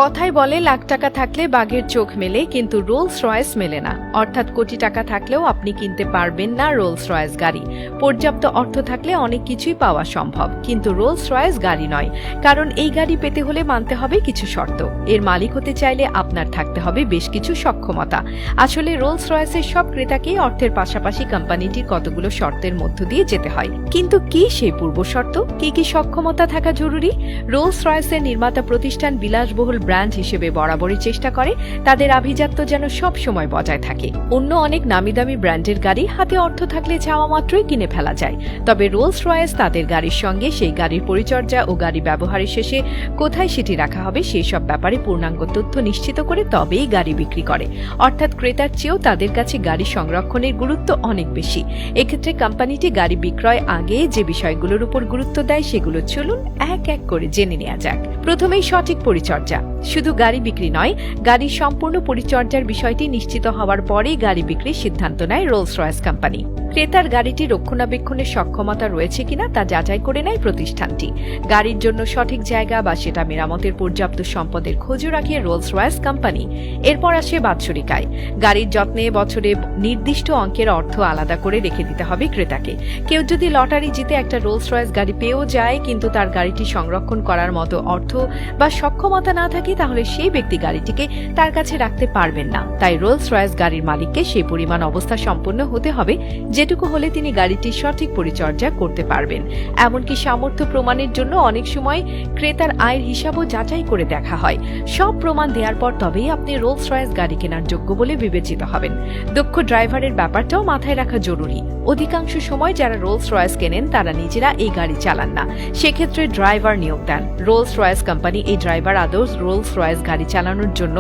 কথায় বলে লাখ টাকা থাকলে বাঘের চোখ মেলে, কিন্তু রোলস রয়েস মেলে না। অর্থাৎ কোটি টাকা থাকলেও আপনি কিনতে পারবেন না রোলস রয়েস গাড়ি। পর্যাপ্ত অর্থ থাকলে অনেক কিছুই পাওয়া সম্ভব, কিন্তু রোলস রয়েস গাড়ি নয়। কারণ এই গাড়ি পেতে হলে মানতে হবে কিছু শর্ত। এর মালিক হতে চাইলে আপনার থাকতে হবে বেশ কিছু সক্ষমতা। আসলে রোলস রয়েসের সব ক্রেতাকেই অর্থের পাশাপাশি কোম্পানিটির কতগুলো শর্তের মধ্য দিয়ে যেতে হয়। কিন্তু কি সেই পূর্ব শর্ত? কি কি সক্ষমতা থাকা জরুরি? রোলস রয়েসের নির্মাতা প্রতিষ্ঠান বিলাসবহুল ব্র্যান্ড হিসেবে বরাবরই চেষ্টা করে তাদের আভিজাত্য যেন সব সময় বজায় থাকে। অন্য অনেক নামিদামি ব্র্যান্ডের গাড়ি হাতে অর্থ থাকলে চাওয়া মাত্রই কিনে ফেলা যায়, তবে রোলস রয়েস তাদের গাড়ির সঙ্গে সেই গাড়ির পরিচর্যা ও গাড়ি ব্যবহারের শেষে কোথায় সেটি রাখা হবে সেই সব ব্যাপারে পূর্ণাঙ্গ তথ্য নিশ্চিত করে তবেই গাড়ি বিক্রি করে। অর্থাৎ ক্রেতার চেয়েও তাদের কাছে গাড়ি সংরক্ষণের গুরুত্ব অনেক বেশি। এক্ষেত্রে কোম্পানিটি গাড়ি বিক্রয় আগে যে বিষয়গুলোর উপর গুরুত্ব দেয় সেগুলো চলুন এক এক করে জেনে নেওয়া যাক। প্রথমেই সঠিক পরিচর্যা। শুধু গাড়ি বিক্রি নয়, গাড়ির সম্পূর্ণ পরিচর্যার বিষয়টি নিশ্চিত হওয়ার পরেই গাড়ি বিক্রির সিদ্ধান্ত নেয় রোলস রয়েস কোম্পানি। ক্রেতার গাড়িটি রক্ষণাবেক্ষণের সক্ষমতা রয়েছে কিনা তা যাচাই করে নেয় প্রতিষ্ঠানটি। গাড়ির জন্য সঠিক জায়গা বা সেটা মেরামতের পর্যাপ্ত সম্পদের খোঁজও রাখে রোলস রয়েস কোম্পানি। এরপর আসে বাৎসরিক আয়। গাড়ির যত্নে বছরে নির্দিষ্ট অঙ্কের অর্থ আলাদা করে রেখে দিতে হবে ক্রেতাকে। কেউ যদি লটারি জিতে একটা রোলস রয়েস গাড়ি পেয়েও যায়, কিন্তু তার গাড়িটি সংরক্ষণ করার মতো অর্থ বা সক্ষমতা না থাকে, তাহলে সেই ব্যক্তি গাড়িটিকে তার কাছে রাখতে পারবেন না। তাই রোলস রয়েস গাড়ির মালিককে সেই পরিমাণ অবস্থা সম্পন্ন হতে হবে যেটুকু হলে তিনি গাড়িটির সঠিক পরিচর্যা করতে পারবেন। এমনকি সামর্থ্য প্রমাণের জন্য অনেক সময় ক্রেতার আয়ের হিসাবও যাচাই করে দেখা হয়। সব প্রমাণ দেওয়ার পর তবেই আপনি রোলস রয়েস গাড়ি কেনার যোগ্য বলে বিবেচিত হবেন। দক্ষ ড্রাইভারের ব্যাপারটাও মাথায় রাখা জরুরি। অধিকাংশ সময় যারা রোলস রয়েস কেনেন তারা নিজেরা এই গাড়ি চালান না, সেক্ষেত্রে ড্রাইভার নিয়োগ দেন। রোলস রয়েস কোম্পানি এই ড্রাইভার আদৌ রোলস রয়েস গাড়ি চালানোর জন্য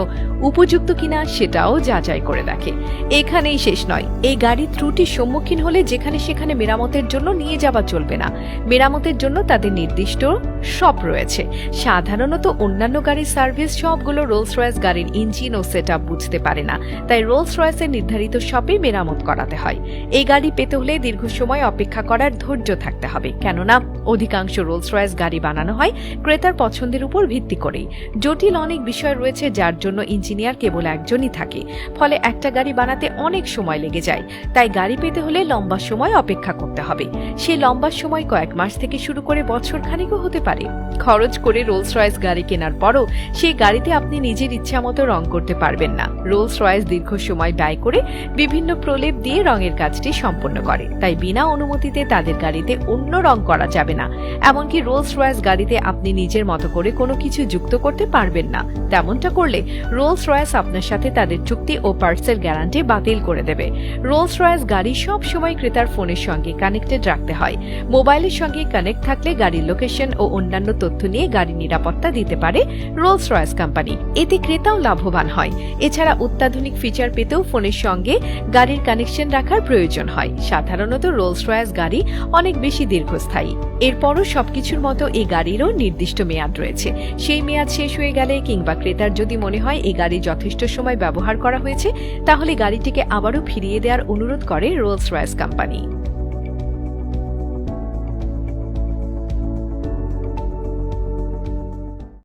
উপযুক্ত কিনা সেটাও যাচাই করে দেখে। এখানেই শেষ নয়, এই গাড়ির ত্রুটির সম্মুখীন হলে যেখানে সেখানে মেরামতের জন্য নিয়ে যাওয়া চলবে না। মেরামতের জন্য তাদের নির্দিষ্ট শপ রয়েছে। সাধারণত অন্যান্য গাড়ির সার্ভিস শপগুলো রোলস রয়েস গাড়ির ইঞ্জিন ও সেটআপ বুঝতে পারে না, তাই রোলস রয়েসের নির্ধারিত শপে মেরামত করাতে হয়। এই গাড়ি পেতে হলে দীর্ঘ সময় অপেক্ষা করার ধৈর্য থাকতে হবে, কেননা অধিকাংশ রোলস রয়েস গাড়ি বানানো হয় ক্রেতার পছন্দের উপর ভিত্তি করেই। জটিল অনেক বিষয় রয়েছে যার জন্য ইঞ্জিনিয়ার কেবল একজনই থাকে, ফলে একটা গাড়ি বানাতে অনেক সময় লেগে যায়। তাই গাড়ি পেতে হলে লম্বা সময় অপেক্ষা করতে হবে। সেই লম্বা সময় কয়েক মাস থেকে শুরু করে বছর খানিকও হতে পারে। খরচ করে রোলস রয়েস গাড়ি কেনার পরও সেই গাড়িতে আপনি নিজের ইচ্ছা মতো রং করতে পারবেন না। রোলস রয়েস দীর্ঘ সময় ব্যয় করে বিভিন্ন প্রলেপ দিয়ে রঙের কাজটি সম্পন্ন করে, তাই বিনা অনুমতিতে তাদের গাড়িতে অন্য রং করা যাবে না। এমনকি রোলস রয়েস গাড়িতে আপনি নিজের মতো করে কোনো কিছু যুক্ত করতে পারবেন না। তেমনটা করলে রোলস রয়েস আপনার সাথে তাদের চুক্তি ও পার্টসের গ্যারান্টি বাতিল করে দেবে। রোলস রয়েস গাড়ি সব সময় ক্রেতার ফোনের সঙ্গে কানেক্টেড রাখতে হয়। মোবাইলের সঙ্গে কানেক্ট থাকলে গাড়ির লোকেশন ও অন্যান্য তথ্য নিয়ে গাড়ির নিরাপত্তা দিতে পারে রোলস রয়েস কোম্পানি। এতে ক্রেতাও লাভবান হয়। এছাড়া অত্যাধুনিক ফিচার পেতেও ফোনের সঙ্গে গাড়ির কানেকশন রাখার প্রয়োজন হয়। সাধারণত রোলস রয়েস গাড়ি অনেক বেশি দীর্ঘস্থায়ী। এরপরও সবকিছুর মতো এই গাড়িরও নির্দিষ্ট মেয়াদ রয়েছে। সেই মেয়াদ শেষ হয়ে গেলে কিংবা ক্রেতার যদি মনে হয় এই গাড়ি যথেষ্ট সময় ব্যবহার করা হয়েছে, তাহলে গাড়িটিকে আবারও ফিরিয়ে দেওয়ার অনুরোধ করে রোলস রয়েস কোম্পানি।